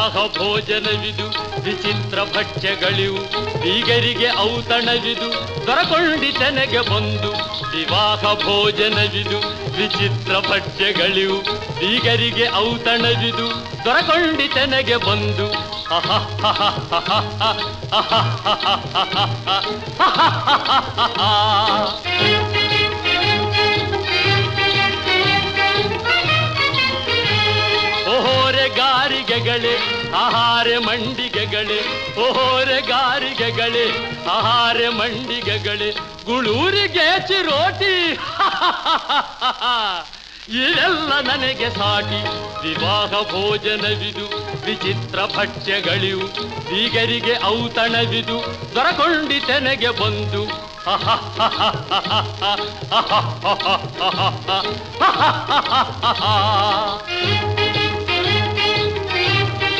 ವಿವಾಹ ಭೋಜನವಿದು ವಿಚಿತ್ರ ಭಕ್ಷ್ಯಗಳಿವು ಬೀಗರಿಗೆ ಔತಣವಿದು ದೊರಕೊಂಡಿತನೆಗೆ ಬಂದು ವಿವಾಹ ಭೋಜನವಿದು ವಿಚಿತ್ರ ಭಕ್ಷ್ಯಗಳಿವು ಬೀಗರಿಗೆ ಔತಣವಿದು ದೊರಕೊಂಡಿತನೆಗೆ ಬಂದು ಓಹೋರೆ ಗಾರಿಗೆಗಳೇ ಆಹಾರ ಮಂಡಿಗೆಗಳೇ ಓಹೋರೆ ಗಾರಿಗೆಗಳೇ ಆಹಾರ ಮಂಡಿಗೆಗಳೇ ಗುಳೂರಿಗೆ ಚಿರೋಟಿ ಇದೆಲ್ಲ ನನಗೆ ಸಾಟಿ ವಿವಾಹ ಭೋಜನವಿದು ವಿಚಿತ್ರ ಭಕ್ಷ್ಯಗಳಿವು ಬೀಗರಿಗೆ ಔತಣವಿದು ದೊರಕೊಂಡಿತೆನೆಗೆ ಬಂದು